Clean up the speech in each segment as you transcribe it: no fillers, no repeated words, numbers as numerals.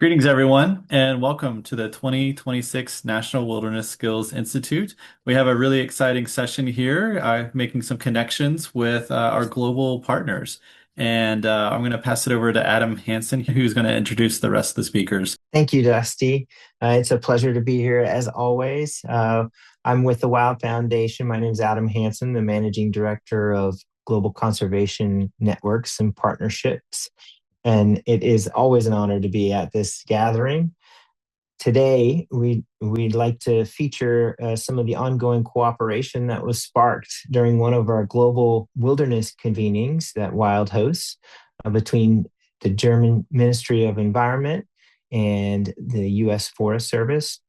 Greetings, everyone, and welcome to the 2026 National Wilderness Skills Institute. We have a really exciting session here, making some connections with our global partners. And I'm going to pass it over to Adam Hansen, who's going to introduce the rest of the speakers. Thank you, Dusty. It's a pleasure to be here as always. I'm with the Wild Foundation. My name is Adam Hansen, the Managing Director of Global Conservation Networks and Partnerships. And it is always an honor to be at this gathering. Today, we'd like to feature some of the ongoing cooperation that was sparked during one of our global wilderness convenings that Wild hosts between the German Ministry of Environment and the U.S. Forest Service.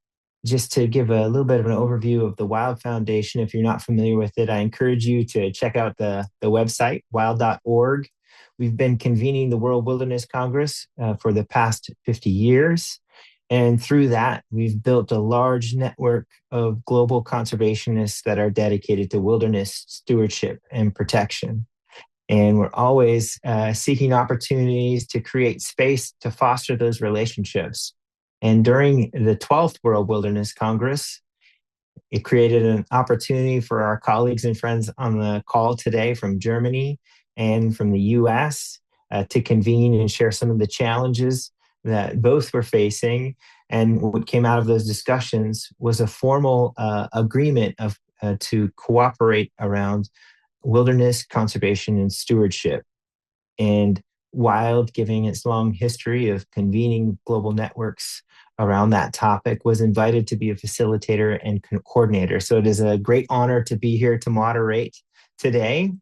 Just to give a little bit of an overview of the Wild Foundation, if you're not familiar with it, I encourage you to check out the website, wild.org. We've been convening the World Wilderness Congress for the past 50 years. And through that, we've built a large network of global conservationists that are dedicated to wilderness stewardship and protection. And we're always seeking opportunities to create space to foster those relationships. And during the 12th World Wilderness Congress, it created an opportunity for our colleagues and friends on the call today from Germany and from the US to convene and share some of the challenges that both were facing. And what came out of those discussions was a formal agreement to cooperate around wilderness conservation and stewardship. And Wild, giving its long history of convening global networks around that topic, was invited to be a facilitator and coordinator. So it is a great honor to be here to moderate today.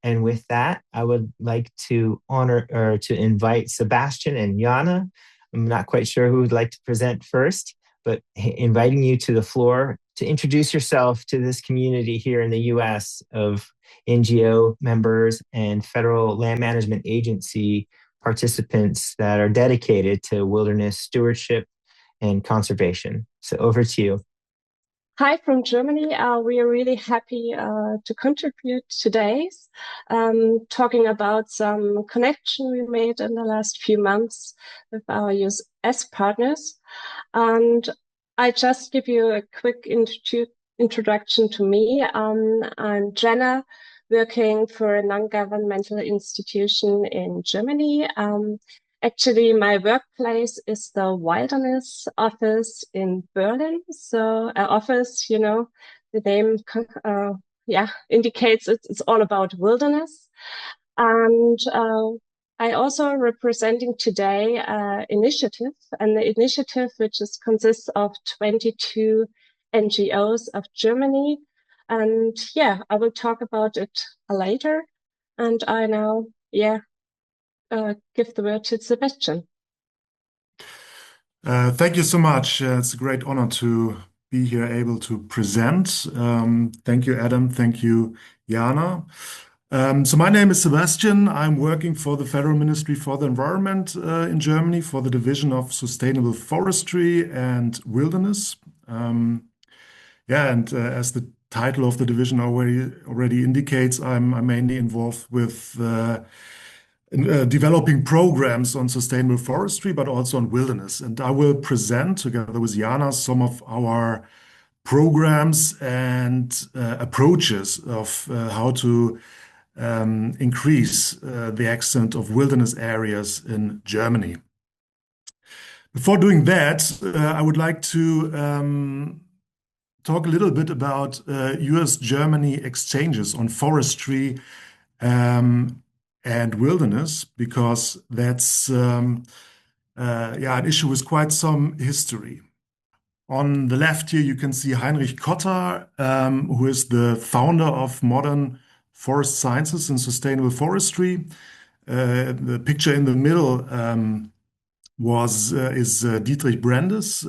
And with that, I would like to honor or to invite Sebastian and Jana. I'm not quite sure who would like to present first, but inviting you to the floor to introduce yourself to this community here in the US of NGO members and federal land management agency participants that are dedicated to wilderness stewardship and conservation. So over to you. Hi from Germany. We are really happy to contribute today, talking about some connection we made in the last few months with our US partners. And I just give you a quick introduction to me. I'm Jenna, working for a non-governmental institution in Germany. Actually, my workplace is the Wilderness Office in Berlin. So, office, the name, indicates it's all about wilderness. And I also representing today an initiative which consists of 22 NGOs of Germany. And I will talk about it later. And I now, give the word to Sebastian. Thank you so much. It's a great honor to be here able to present. Thank you, Adam. Thank you, Jana. So my name is Sebastian. I'm working for the Federal Ministry for the Environment in Germany for the Division of Sustainable Forestry and Wilderness. As the title of the division already indicates, I'm mainly involved with developing programs on sustainable forestry, but also on wilderness. And I will present together with Jana some of our programs and approaches of how to increase the extent of wilderness areas in Germany. Before doing that, I would like to talk a little bit about US-Germany exchanges on forestry and wilderness, because that's an issue with quite some history. On the left here, you can see Heinrich Kotter, who is the founder of modern forest sciences and sustainable forestry. The picture in the middle is Dietrich Brandes,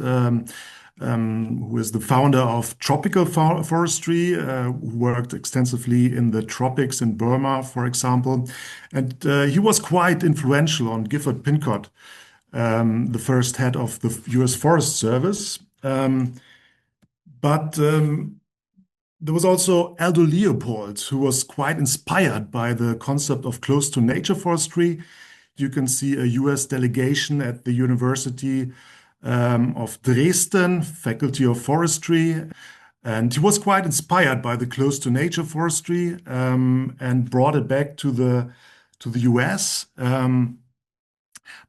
who is the founder of tropical forestry, who worked extensively in the tropics in Burma, for example. And he was quite influential on Gifford Pinchot, the first head of the US Forest Service. But there was also Aldo Leopold, who was quite inspired by the concept of close to nature forestry. you can see a US delegation at the University of Dresden, Faculty of Forestry. And he was quite inspired by the close to nature forestry and brought it back to the US.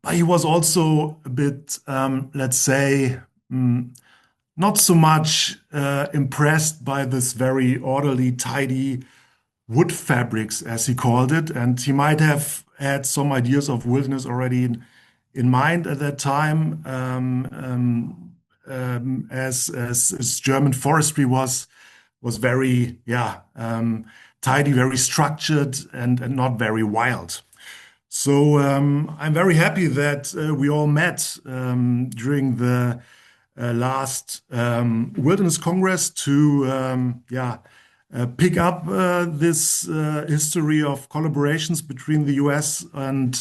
But he was also a bit, let's say, not so much impressed by this very orderly, tidy wood fabrics, as he called it. And he might have had some ideas of wilderness already in mind at that time, as German forestry was very, tidy, very structured, and not very wild. So I'm very happy that we all met during the last Wilderness Congress to pick up this history of collaborations between the US and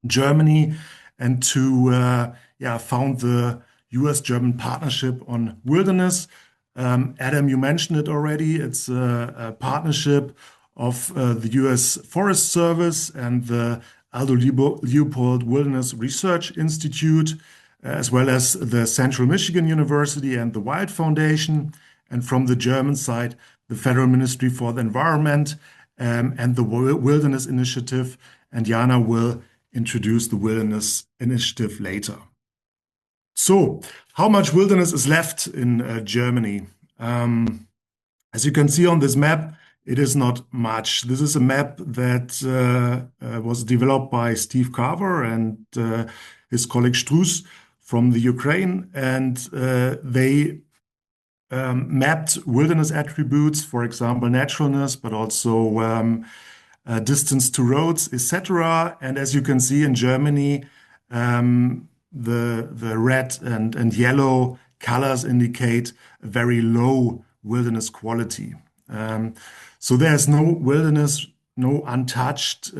Germany, and to found the US-German partnership on wilderness. Adam, you mentioned it already. It's a partnership of the US Forest Service and the Aldo Leopold Wilderness Research Institute, as well as the Central Michigan University and the Wild Foundation. And from the German side, the Federal Ministry for the Environment and the Wilderness Initiative. And Jana will introduce the Wilderness Initiative later. So, how much wilderness is left in Germany? As you can see on this map, it is not much. This is a map that was developed by Steve Carver and his colleague Struss from the Ukraine, and they mapped wilderness attributes, for example, naturalness, but also distance to roads, etc. And as you can see in Germany, the red and yellow colors indicate a very low wilderness quality. So there's no wilderness, no untouched,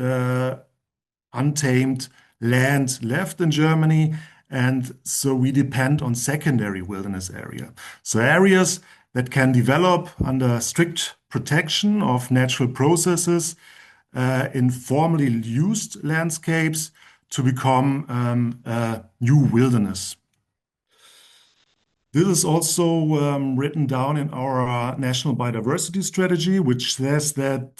untamed land left in Germany. And so we depend on secondary wilderness area. So areas that can develop under strict protection of natural processes in formerly used landscapes to become a new wilderness. This is also written down in our national biodiversity strategy, which says that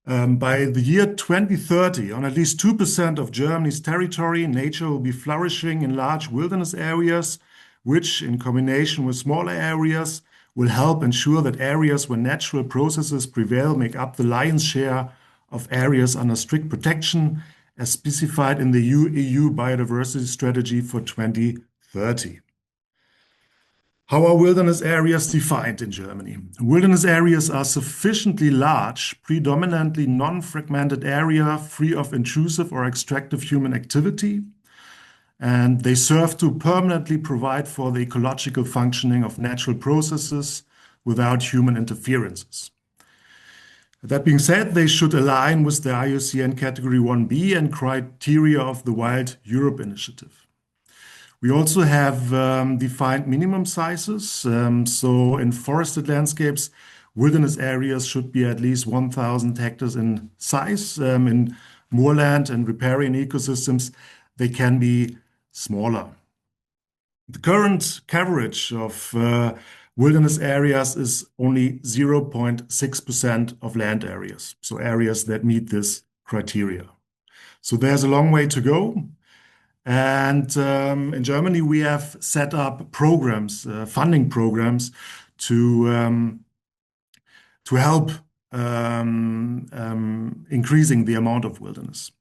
by the year 2030, on at least 2% of Germany's territory, nature will be flourishing in large wilderness areas, which, in combination with smaller areas, will help ensure that areas where natural processes prevail make up the lion's share of areas under strict protection, as specified in the EU Biodiversity Strategy for 2030. How are wilderness areas defined in Germany? Wilderness areas are sufficiently large, predominantly non-fragmented area, free of intrusive or extractive human activity, and they serve to permanently provide for the ecological functioning of natural processes without human interferences. That being said, they should align with the IUCN Category 1B and criteria of the Wild Europe Initiative. We also have defined minimum sizes. So in forested landscapes, wilderness areas should be at least 1,000 hectares in size. In moorland and riparian ecosystems, they can be smaller. The current coverage of wilderness areas is only 0.6% of land areas, so areas that meet this criteria. So there's a long way to go. And in Germany, we have set up programs, funding programs, to help increasing the amount of wilderness.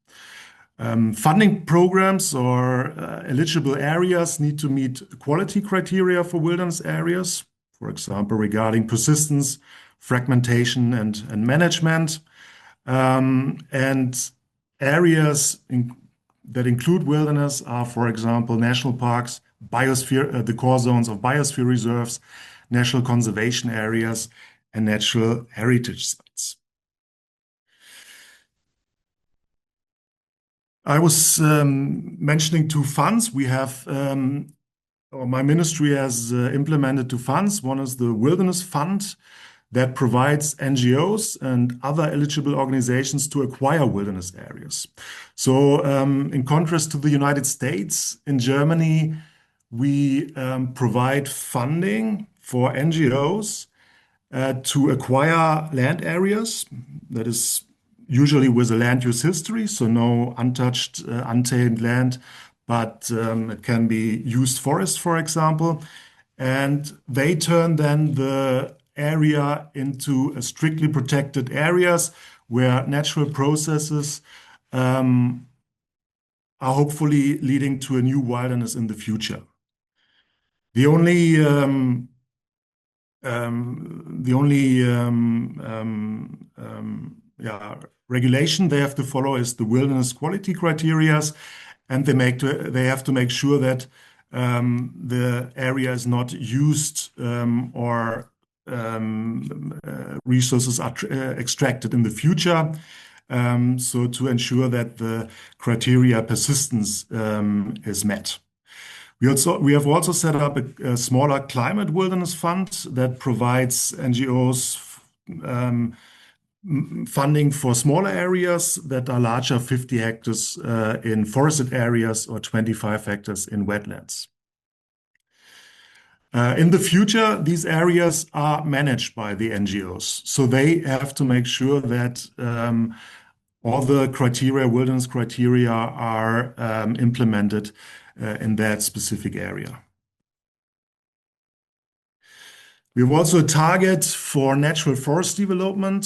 Funding programs or eligible areas need to meet quality criteria for wilderness areas, for example, regarding persistence, fragmentation, and management. And areas that include wilderness are, for example, national parks, biosphere, the core zones of biosphere reserves, national conservation areas, and natural heritage sites. I was mentioning two funds. We have, or my ministry has implemented two funds. One is the Wilderness Fund. that provides NGOs and other eligible organizations to acquire wilderness areas. So, in contrast to the United States, in Germany, we provide funding for NGOs to acquire land areas. That is usually with a land use history, so no untouched, untamed land, but it can be used forest, for example. And they turn then the area into a strictly protected areas where natural processes are hopefully leading to a new wilderness in the future. The only regulation they have to follow is the wilderness quality criteria, and they have to make sure that the area is not used or resources are extracted in the future. So to ensure that the criteria persistence is met. We have also set up a smaller climate wilderness fund that provides NGOs funding for smaller areas that are larger 50 hectares in forested areas or 25 hectares in wetlands. In the future, these areas are managed by the NGOs, so they have to make sure that all the criteria, wilderness criteria, are implemented in that specific area. We have also a target for natural forest development,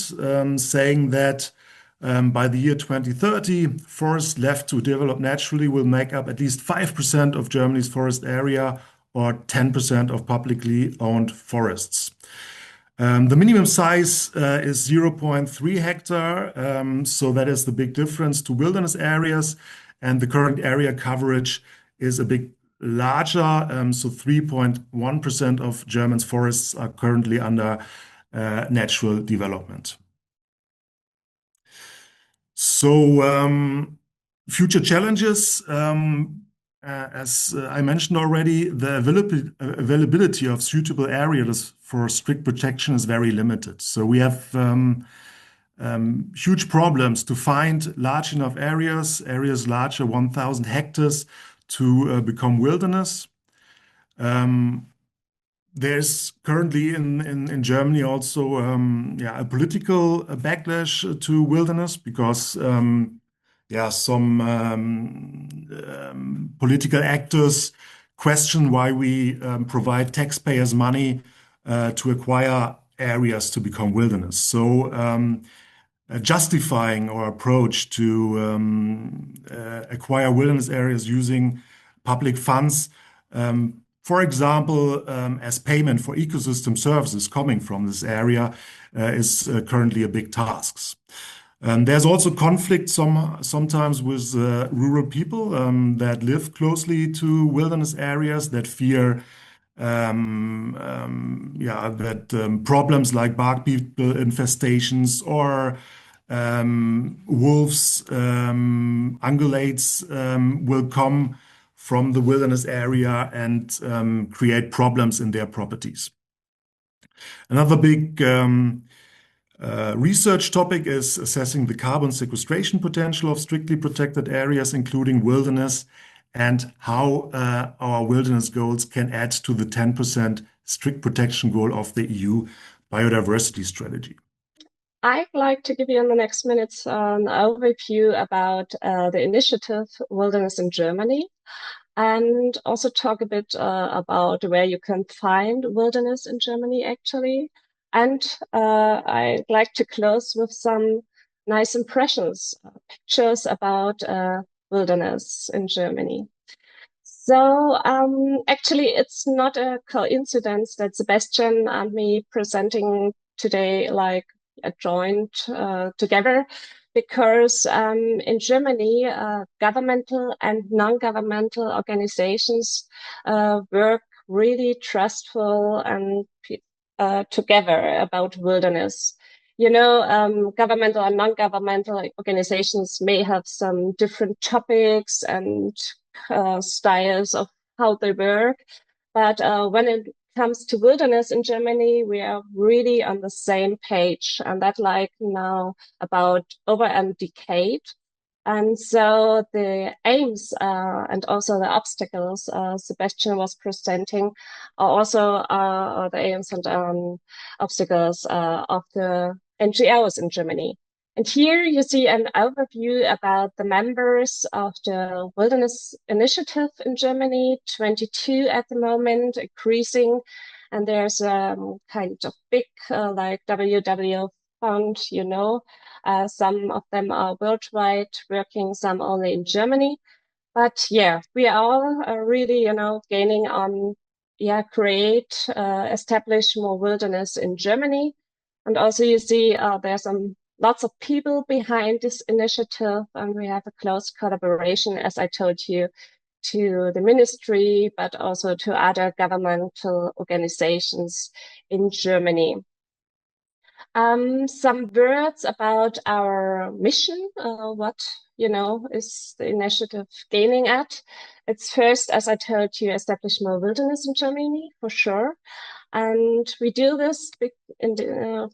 saying that by the year 2030, forests left to develop naturally will make up at least 5% of Germany's forest area or 10% of publicly owned forests. The minimum size is 0.3 hectare, so that is the big difference to wilderness areas, and the current area coverage is a bit larger, so 3.1% of Germany's forests are currently under natural development. So, future challenges, as I mentioned already, the availability of suitable areas for strict protection is very limited. So we have huge problems to find large enough areas larger 1,000 hectares to become wilderness. There's currently in Germany also a political backlash to wilderness because some political actors question why we provide taxpayers' money to acquire areas to become wilderness. So justifying our approach to acquire wilderness areas using public funds, for example, as payment for ecosystem services coming from this area, is currently a big task. There's also conflict sometimes with rural people that live closely to wilderness areas that fear problems like bark beetle infestations or wolves, ungulates will come from the wilderness area and create problems in their properties. Another big research topic is assessing the carbon sequestration potential of strictly protected areas, including wilderness, and how our wilderness goals can add to the 10% strict protection goal of the EU biodiversity strategy. I'd like to give you in the next minutes an overview about the initiative Wilderness in Germany, and also talk a bit about where you can find wilderness in Germany, actually. And I'd like to close with some nice impressions, pictures about wilderness in Germany. So actually, it's not a coincidence that Sebastian and me presenting today like a joint together, because in Germany, governmental and non-governmental organizations work really trustful and together about wilderness. You know, governmental and non-governmental organizations may have some different topics and styles of how they work, but when it comes to wilderness in Germany, we are really on the same page, and that like now about over a decade. And so the aims and also the obstacles Sebastian was presenting are also the aims and obstacles of the NGOs in Germany. And here you see an overview about the members of the Wilderness Initiative in Germany, 22 at the moment, increasing. And there's kind of big like WW Fund, you know. Some of them are worldwide working, some only in Germany. But yeah, we are all really, you know, gaining on, establish more wilderness in Germany. And also you see there's lots of people behind this initiative, and we have a close collaboration, as I told you, to the ministry, but also to other governmental organizations in Germany. Some words about our mission, what, you know, is the initiative gaining at. It's first, as I told you, establish more wilderness in Germany, for sure. And we do this in the,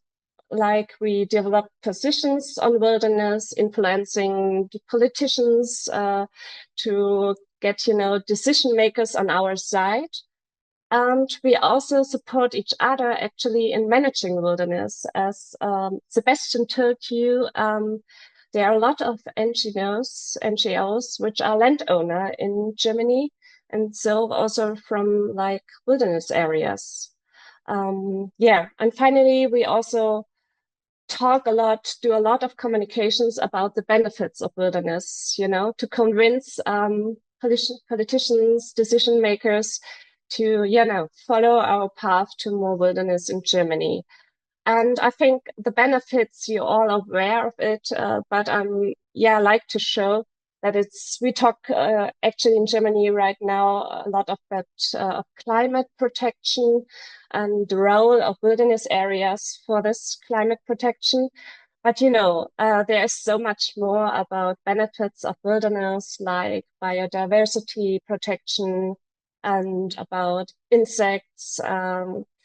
like we develop positions on wilderness, influencing the politicians to get, you know, decision makers on our side. And we also support each other actually in managing wilderness. As Sebastian told you, there are a lot of NGOs which are landowner in Germany, and so also from like wilderness areas. And finally, we also talk a lot, do a lot of communications about the benefits of wilderness, you know, to convince politicians, decision makers to, you know, follow our path to more wilderness in Germany. And I think the benefits, you're all aware of it, but like to show that we talk actually in Germany right now a lot of that climate protection and the role of wilderness areas for this climate protection. But you know, there is so much more about benefits of wilderness, like biodiversity protection and about insects,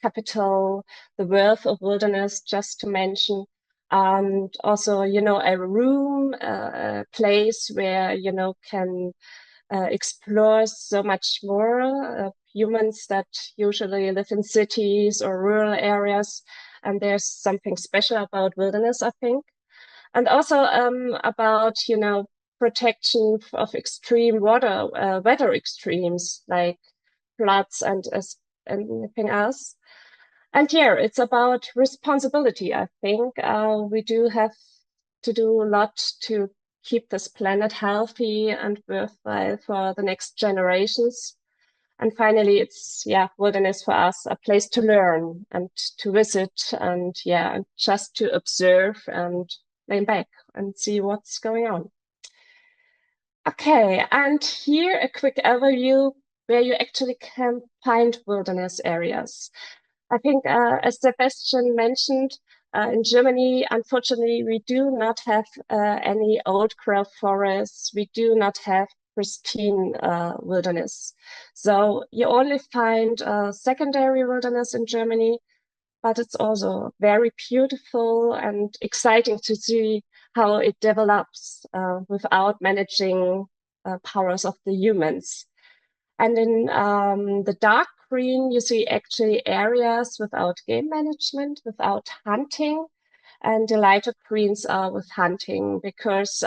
capital, the worth of wilderness, just to mention. And also, you know, a place where, you know, can explore so much more humans that usually live in cities or rural areas. And there's something special about wilderness, I think. And also about, you know, protection of extreme weather extremes like floods and anything else. And yeah, it's about responsibility, I think. We do have to do a lot to keep this planet healthy and worthwhile for the next generations. And finally, it's, wilderness for us, a place to learn and to visit and, just to observe and lay back and see what's going on. Okay, and here a quick overview where you actually can find wilderness areas. I think, as Sebastian mentioned, in Germany, unfortunately, we do not have any old growth forests. We do not have pristine wilderness. So you only find secondary wilderness in Germany, but it's also very beautiful and exciting to see how it develops without managing powers of the humans. And in the dark green, you see actually areas without game management, without hunting, and the lighter greens are with hunting, because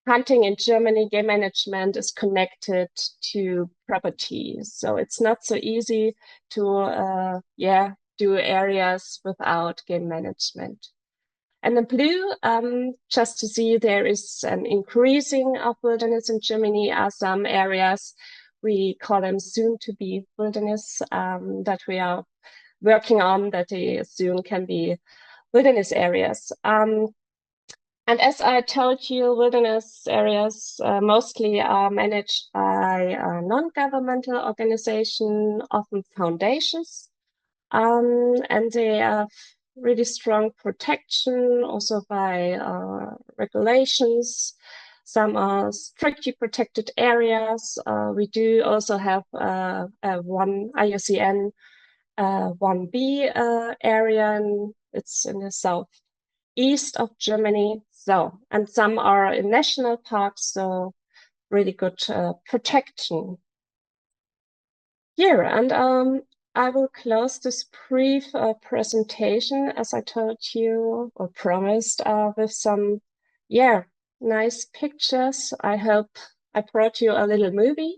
hunting in Germany, game management is connected to property. So it's not so easy to, do areas without game management. And in blue, just to see there is an increasing of wilderness in Germany are some areas, we call them soon to be wilderness, that we are working on, that they soon can be wilderness areas. And as I told you, wilderness areas mostly are managed by non-governmental organizations, often foundations. And they have really strong protection also by regulations. Some are strictly protected areas. We do also have one IUCN 1B area, and it's in the southeast of Germany. So, and some are in national parks, so really good protection here. And I will close this brief presentation, as I told you or promised, with some, yeah, nice pictures. I hope I brought you a little movie.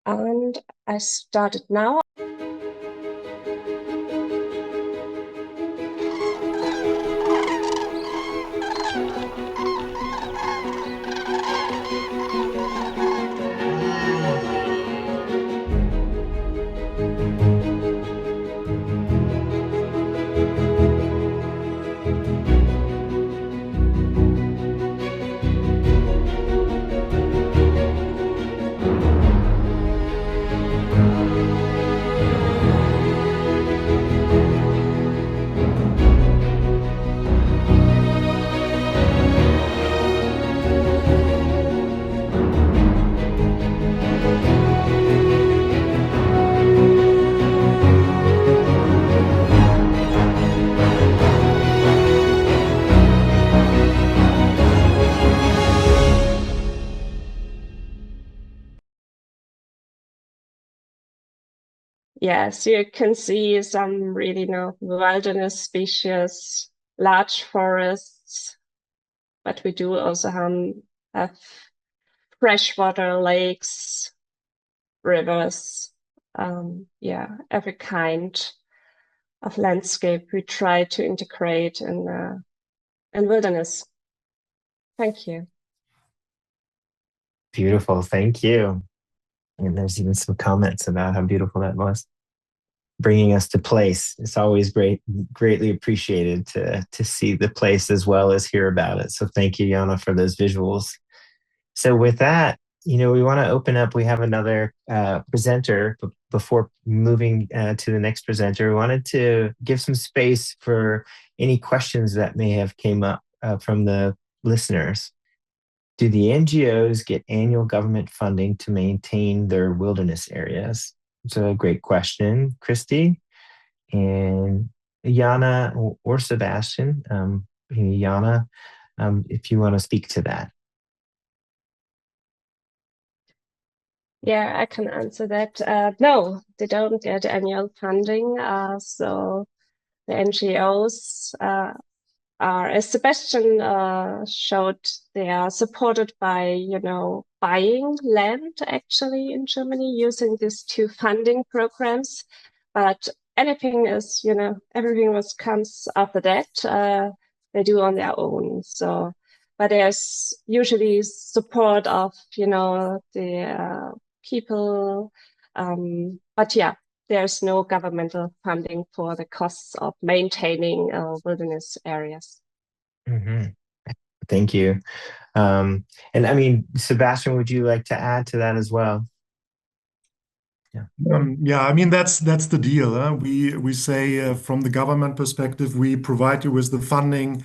And I started now. Yes, you can see some really wilderness species, large forests, but we do also have freshwater lakes, rivers, yeah, every kind of landscape we try to integrate in wilderness. Thank you. Beautiful. Thank you. And there's even some comments about how beautiful that was. Bringing us to place. It's always greatly appreciated to see the place as well as hear about it. So thank you, Jana, for those visuals. So with that, we want to open up. We have another presenter. Before moving to the next presenter, we wanted to give some space for any questions that may have came up from the listeners. Do the NGOs get annual government funding to maintain their wilderness areas? It's a great question, Christy. And Jana or Sebastian, Jana, if you want to speak to that. Yeah, I can answer that. No, they don't get annual funding. So the NGOs are, as Sebastian showed, they are supported by, buying land actually in Germany using these two funding programs. But anything is, everything what comes after that, they do on their own. So, but there's usually support of, the people. But yeah, there's no governmental funding for the costs of maintaining wilderness areas. Mm-hmm. Thank you. And I mean, Sebastian, would you like to add to that as well? Yeah, I mean that's the deal. We say from the government perspective, we provide you with the funding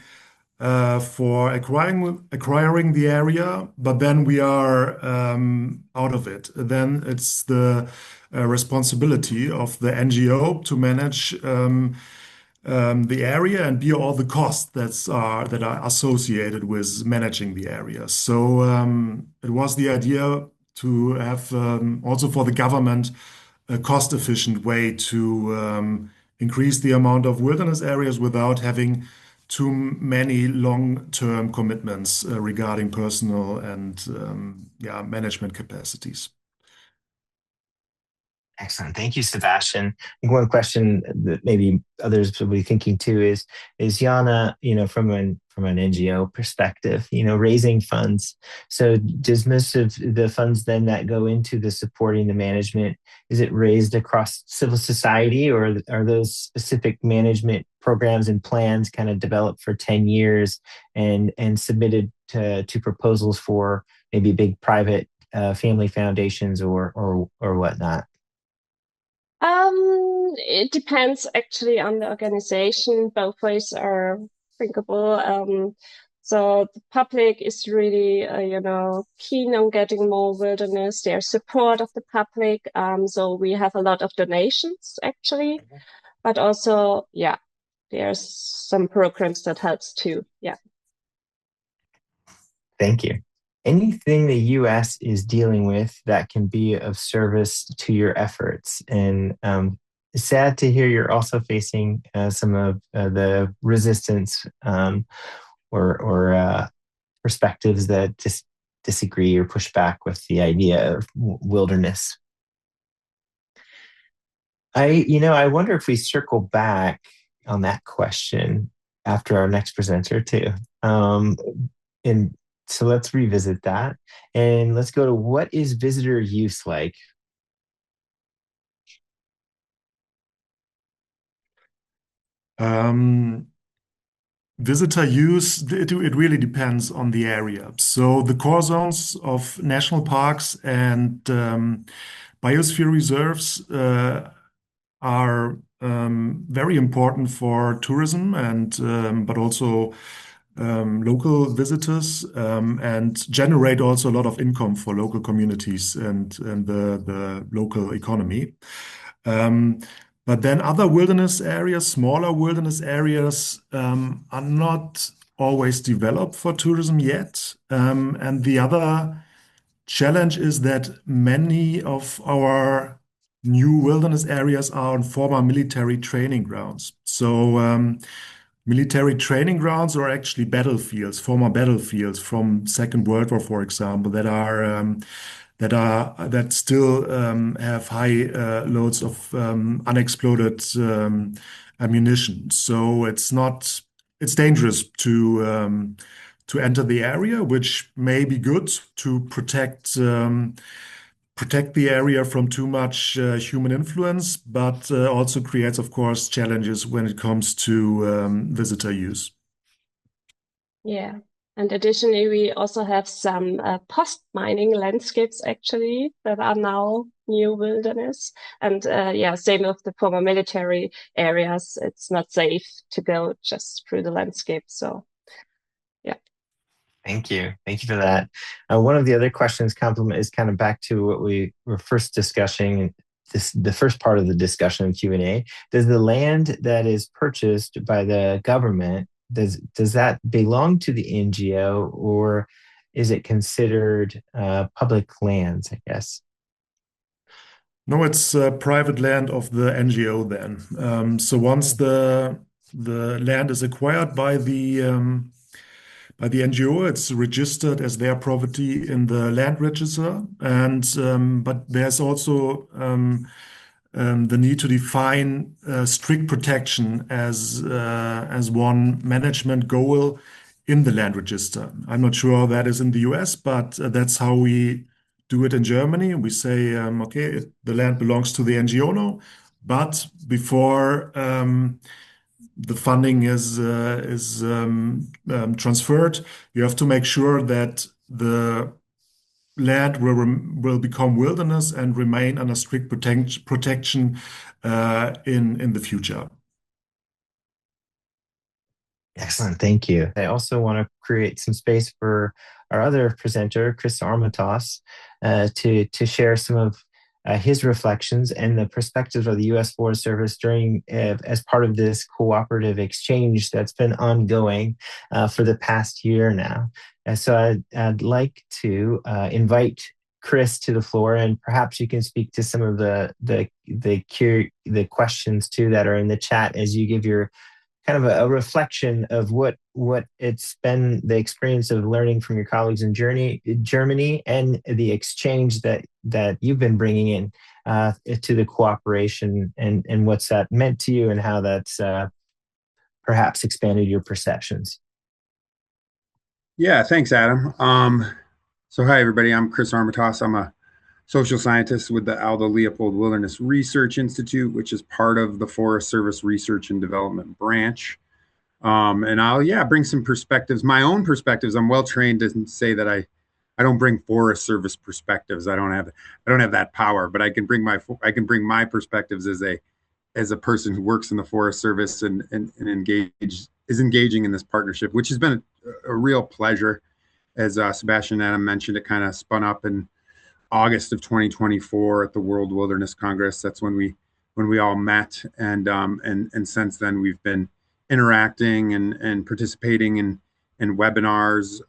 for acquiring the area, but then we are out of it. Then it's the responsibility of the NGO to manage the area and bear all the costs that are associated with managing the area. So it was the idea to have also for the government a cost-efficient way to increase the amount of wilderness areas without having too many long-term commitments regarding personal and management capacities. Excellent. Thank you, Sebastian. I think one question that maybe others will be thinking too is Jana, from an NGO perspective, raising funds. So does most of the funds then that go into the supporting the management, is it raised across civil society, or are those specific management programs and plans kind of developed for 10 years and submitted to proposals for maybe big private family foundations or whatnot? It depends actually on the organization. Both ways are thinkable. So the public is really, keen on getting more wilderness. There's support of the public. So we have a lot of donations actually, but also, yeah, there's some programs that helps too. Yeah. Thank you. Anything the U.S. is dealing with that can be of service to your efforts? And sad to hear you're also facing some of the resistance or perspectives that just disagree or push back with the idea of wilderness. I wonder if we circle back on that question after our next presenter too. And so let's revisit that and let's go to what is visitor use like? Visitor use, it really depends on the area. So the core zones of national parks and biosphere reserves are very important for tourism and but also local visitors and generate also a lot of income for local communities and the local economy. Um, but then other wilderness areas, smaller wilderness areas, are not always developed for tourism yet. And the other challenge is that many of our new wilderness areas are on former military training grounds. So military training grounds are actually battlefields, former battlefields from Second World War, for example, that still have high loads of unexploded ammunition. So it's dangerous to enter the area, which may be good to protect the area from too much human influence, but also creates, of course, challenges when it comes to visitor use. Yeah. And additionally, we also have some post-mining landscapes actually that are now new wilderness. And yeah, same with the former military areas. It's not safe to go just through the landscape. So yeah. Thank you. Thank you for that. One of the other questions complement is kind of back to what we were first discussing, the first part of the discussion of Q&A. Does the land that is purchased by the government, does that belong to the NGO or is it considered public lands, I guess? No, it's private land of the NGO then. So once the land is acquired by the NGO, it's registered as their property in the land register. And but there's also the need to define strict protection as one management goal in the land register. I'm not sure how that is in the US, but that's how we do it in Germany. We say, okay, the land belongs to the NGO now, but before the funding is transferred, you have to make sure that the land will become wilderness and remain under strict protection in the future. Excellent, thank you. I also want to create some space for our other presenter, Chris Armatos, to share some of his reflections and the perspectives of the U.S. Forest Service during as part of this cooperative exchange that's been ongoing for the past year now. And so I'd like to invite Chris to the floor, and perhaps you can speak to some of the questions too that are in the chat as you give your kind of a reflection of what it's been the experience of learning from your colleagues in Germany and the exchange that you've been bringing in to the cooperation and what's that meant to you and how that's perhaps expanded your perceptions. Yeah, thanks, Adam. So hi, everybody. I'm Chris Armatos. I'm a social scientist with the Aldo Leopold Wilderness Research Institute, which is part of the Forest Service Research and Development branch. And I'll bring some perspectives, my own perspectives. I'm well trained to say that I don't bring Forest Service perspectives. I don't have that power, but I can bring my perspectives as a person who works in the Forest Service and is engaging in this partnership, which has been a real pleasure. As Sebastian and Adam mentioned, it kind of spun up in August of 2024 at the World Wilderness Congress. That's when we all met, and since then we've been interacting and participating in webinars,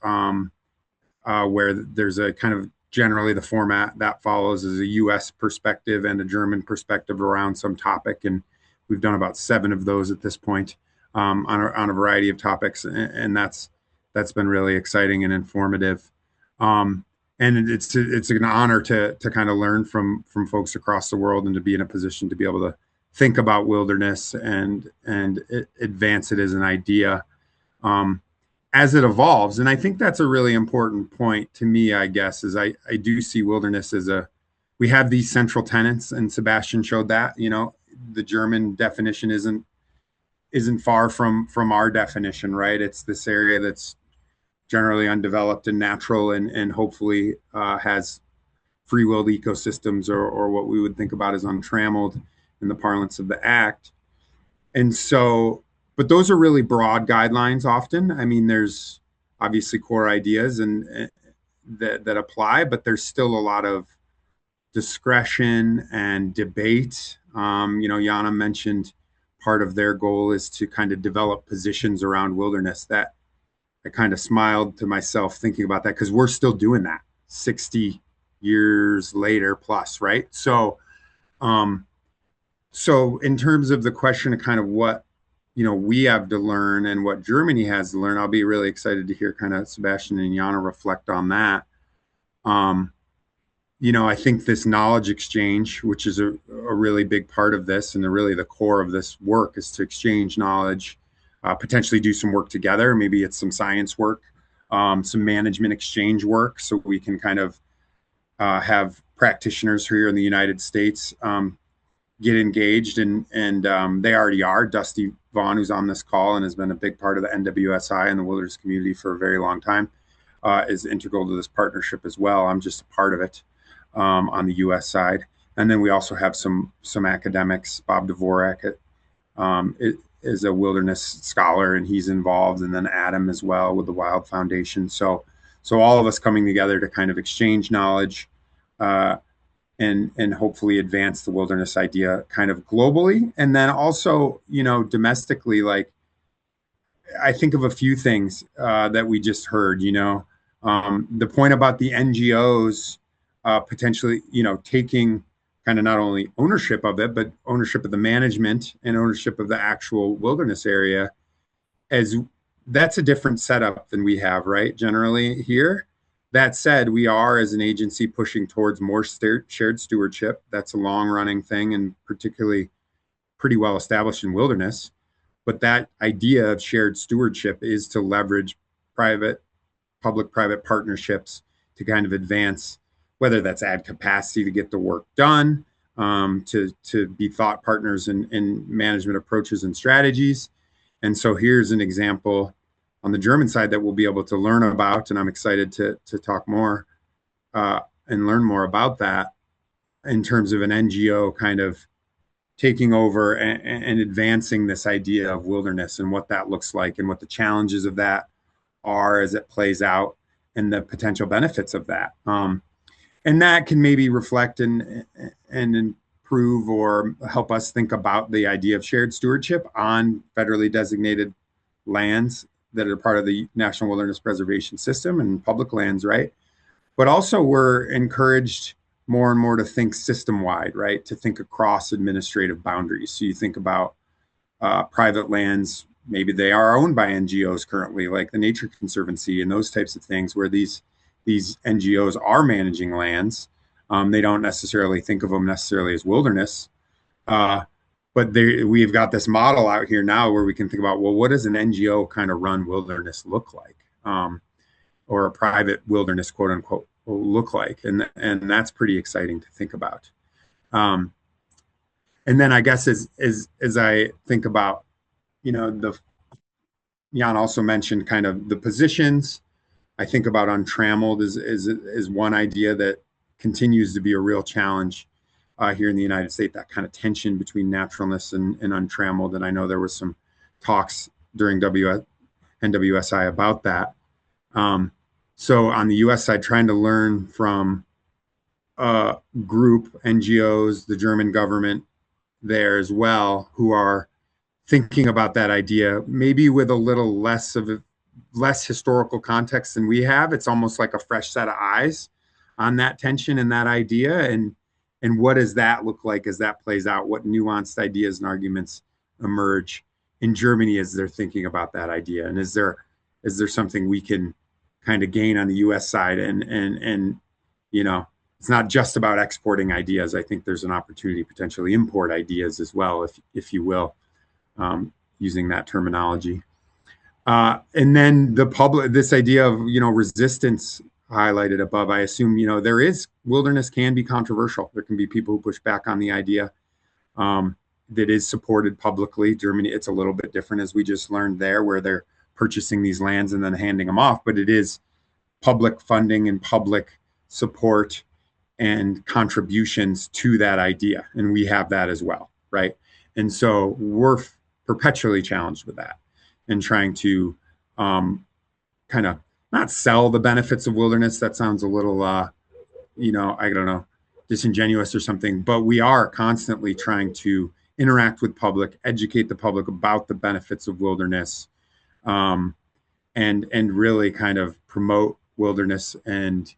where there's a kind of generally the format that follows is a U.S. perspective and a German perspective around some topic, and we've done about 7 of those at this point, on a variety of topics, and that's been really exciting and informative. And it's an honor to kind of learn from folks across the world and to be in a position to be able to think about wilderness and advance it as an idea, as it evolves. And I think that's a really important point to me, I guess, is I do see wilderness as we have these central tenets, and Sebastian showed that, the German definition isn't far from our definition, right? It's this area that's generally undeveloped and natural, and hopefully has free-willed ecosystems, or what we would think about as untrammeled in the parlance of the Act. And so, but those are really broad guidelines often. I mean, there's obviously core ideas and that apply, but there's still a lot of discretion and debate. Jana mentioned part of their goal is to kind of develop positions around wilderness. That I kind of smiled to myself thinking about that, because we're still doing that 60 years later plus, right? So in terms of the question of kind of what we have to learn and what Germany has to learn, I'll be really excited to hear kind of Sebastian and Jana reflect on that. I think this knowledge exchange, which is a really big part of this, and really the core of this work, is to exchange knowledge, potentially do some work together. Maybe it's some science work, some management exchange work, so we can kind of have practitioners here in the United States get engaged, and they already are. Dusty Vaughn, who's on this call and has been a big part of the NWSI and the wilderness community for a very long time, is integral to this partnership as well. I'm just a part of it on the U.S. side. And then we also have some academics. Bob Dvorak is a wilderness scholar, and he's involved, and then Adam as well with the Wild Foundation. So all of us coming together to kind of exchange knowledge, and hopefully advance the wilderness idea kind of globally. And then also, domestically, like I think of a few things that we just heard, the point about the NGOs potentially, taking kind of not only ownership of it, but ownership of the management and ownership of the actual wilderness area, as that's a different setup than we have, right? Generally here. That said, we are, as an agency, pushing towards more shared stewardship. That's a long-running thing, and particularly pretty well established in wilderness. But that idea of shared stewardship is to leverage public-private partnerships to kind of advance, whether that's add capacity to get the work done, to be thought partners in management approaches and strategies. And so here's an example on the German side that we'll be able to learn about, and I'm excited to talk more and learn more about that, in terms of an NGO kind of taking over and advancing this idea of wilderness and what that looks like, and what the challenges of that are as it plays out, and the potential benefits of that. And that can maybe reflect and improve or help us think about the idea of shared stewardship on federally designated lands that are part of the National Wilderness Preservation System and public lands, right? But also we're encouraged more and more to think system-wide, right? To think across administrative boundaries. So you think about private lands, maybe they are owned by NGOs currently, like the Nature Conservancy and those types of things, where these NGOs are managing lands. They don't necessarily think of them necessarily as wilderness, but we've got this model out here now where we can think about, well, what does an NGO kind of run wilderness look like, or a private wilderness, quote unquote, look like, and that's pretty exciting to think about. And then I guess as I think about, Jan also mentioned kind of the positions. I think about untrammeled is one idea that continues to be a real challenge here in the United States, that kind of tension between naturalness and untrammeled. And I know there was some talks during NWSI NWSI about that. So on the US side, trying to learn from a group, NGOs, the German government there as well, who are thinking about that idea, maybe with a little less historical context than we have. It's almost like a fresh set of eyes on that tension and that idea. And what does that look like as that plays out? What nuanced ideas and arguments emerge in Germany as they're thinking about that idea? And is there something we can kind of gain on the US side? And you know, it's not just about exporting ideas. I think there's an opportunity to potentially import ideas as well, if you will, using that terminology. And then the public, this idea of, resistance highlighted above, I assume, wilderness can be controversial. There can be people who push back on the idea that is supported publicly. Germany, it's a little bit different, as we just learned there, where they're purchasing these lands and then handing them off, but it is public funding and public support and contributions to that idea. And we have that as well, right? And so we're perpetually challenged with that and trying to kind of not sell the benefits of wilderness. That sounds a little, I don't know, disingenuous or something, but we are constantly trying to interact with public, educate the public about the benefits of wilderness, and really kind of promote wilderness and,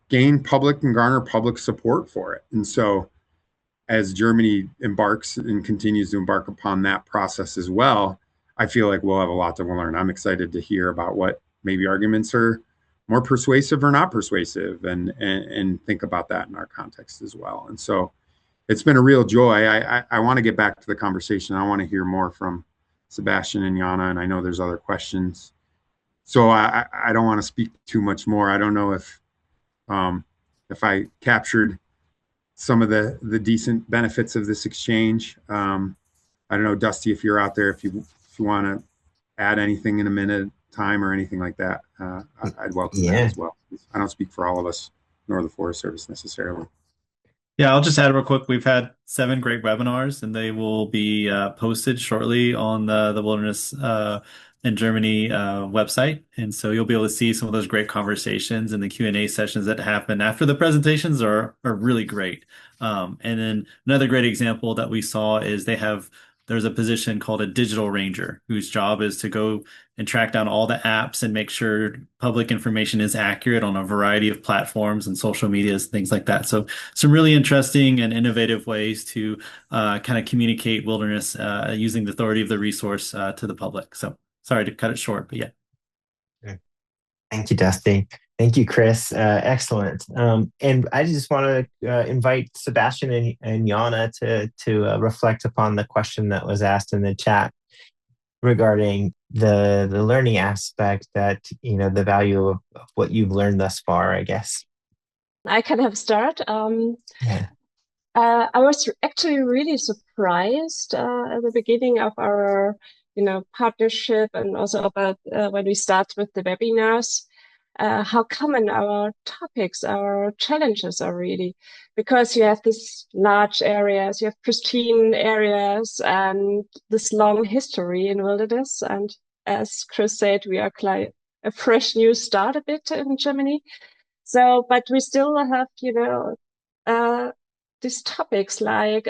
gain public and garner public support for it. And so as Germany embarks and continues to embark upon that process as well, I feel like we'll have a lot to learn. I'm excited to hear about what maybe arguments are more persuasive or not persuasive, and think about that in our context as well. And so it's been a real joy. I want to get back to the conversation. I want to hear more from Sebastian and Jana, and I know there's other questions. So I don't want to speak too much more. I don't know if I captured some of the decent benefits of this exchange. I don't know, Dusty, if you're out there, if you want to add anything in a minute time or anything like that, I'd welcome that as well. I don't speak for all of us, nor the Forest Service necessarily. Yeah, I'll just add real quick. We've had 7 great webinars, and they will be posted shortly on the Wilderness in Germany website. And so you'll be able to see some of those great conversations, and the Q&A sessions that happen after the presentations are really great. And then another great example that we saw is there's a position called a digital ranger, whose job is to go and track down all the apps and make sure public information is accurate on a variety of platforms and social medias, things like that. So some really interesting and innovative ways to kind of communicate wilderness using the authority of the resource to the public. So sorry to cut it short, but yeah. Thank you, Dusty. Thank you, Chris. Excellent. And I just want to invite Sebastian and Jana to reflect upon the question that was asked in the chat regarding the learning aspect, that, the value of what you've learned thus far, I guess. I can have a start. Yeah. I was actually really surprised at the beginning of our, partnership, and also about when we start with the webinars, how common our topics, our challenges are really, because you have these large areas, you have pristine areas, and this long history in wilderness. And as Chris said, we are like a fresh new start a bit in Germany. So, but we still have, these topics like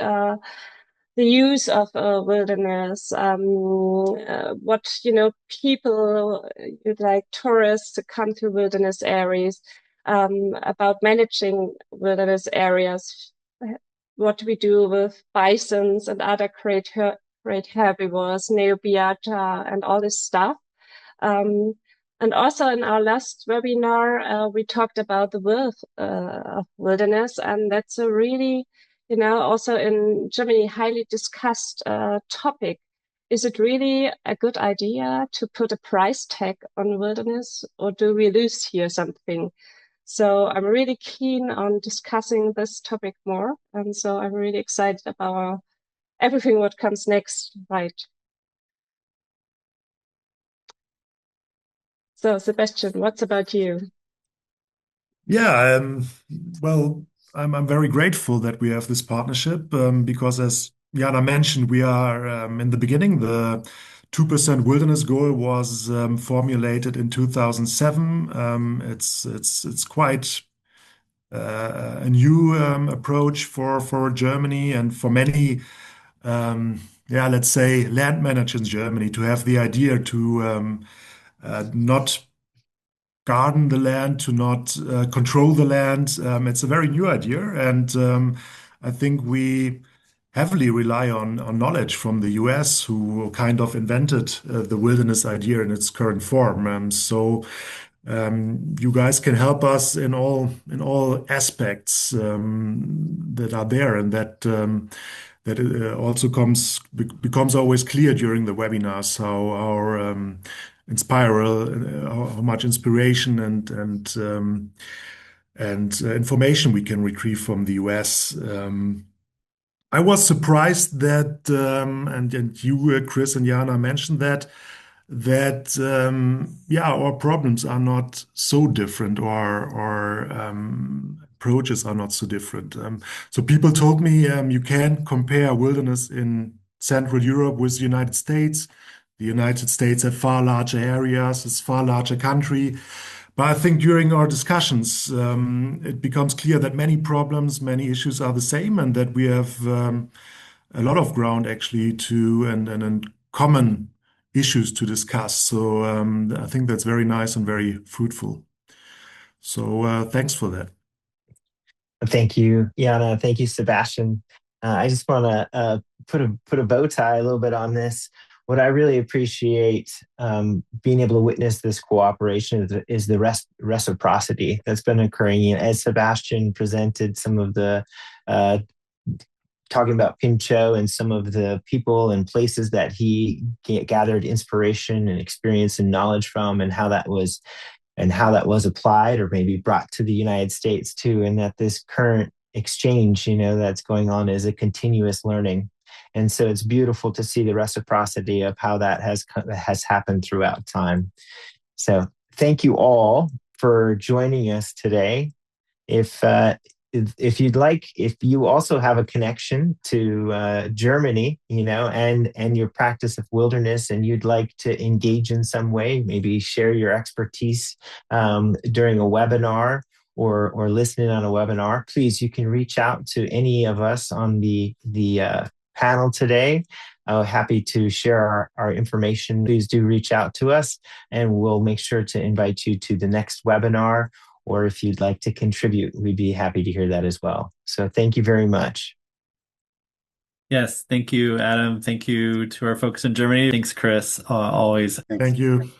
the use of wilderness, what, people like tourists to come to wilderness areas, about managing wilderness areas, what we do with bisons and other great herbivores, neobiota, and all this stuff. And also in our last webinar, we talked about the worth of wilderness, and that's a really, also in Germany, highly discussed topic. Is it really a good idea to put a price tag on wilderness, or do we lose here something? So I'm really keen on discussing this topic more, and so I'm really excited about everything what comes next, right? So, Sebastian, what's about you? Yeah, well, I'm very grateful that we have this partnership, because as Jana mentioned, we are in the beginning. The 2% wilderness goal was formulated in 2007. It's quite a new approach for Germany and for many, yeah, let's say land managers in Germany to have the idea to not garden the land, to not control the land. It's a very new idea, and I think we heavily rely on knowledge from the US, who kind of invented the wilderness idea in its current form. You guys can help us in all aspects that are there, and that also becomes always clear during the webinars how our how much inspiration and information we can retrieve from the US. I was surprised that, and you, Chris and Jana, mentioned that yeah, our problems are not so different, or approaches are not so different. So people told me you can compare wilderness in Central Europe with the United States. The United States have far larger areas, it's far larger country. But I think during our discussions, it becomes clear that many problems, many issues are the same, and that we have a lot of ground actually and common issues to discuss. So I think that's very nice and very fruitful. So thanks for that. Thank you, Jana. Thank you, Sebastian. I just want to put a bow tie a little bit on this. What I really appreciate being able to witness this cooperation is the reciprocity that's been occurring. As Sebastian presented some of the talking about Pinchot and some of the people and places that he gathered inspiration and experience and knowledge from, and how that was applied or maybe brought to the United States too, and that this current exchange, that's going on is a continuous learning. And so it's beautiful to see the reciprocity of how that has happened throughout time. So thank you all for joining us today. If you'd like, if you also have a connection to Germany, and your practice of wilderness, and you'd like to engage in some way, maybe share your expertise during a webinar or listening on a webinar, please, you can reach out to any of us on the panel today. Happy to share our information. Please do reach out to us, and we'll make sure to invite you to the next webinar. Or if you'd like to contribute, we'd be happy to hear that as well. So thank you very much. Yes, thank you, Adam. Thank you to our folks in Germany. Thanks, Chris. Always. Thank you.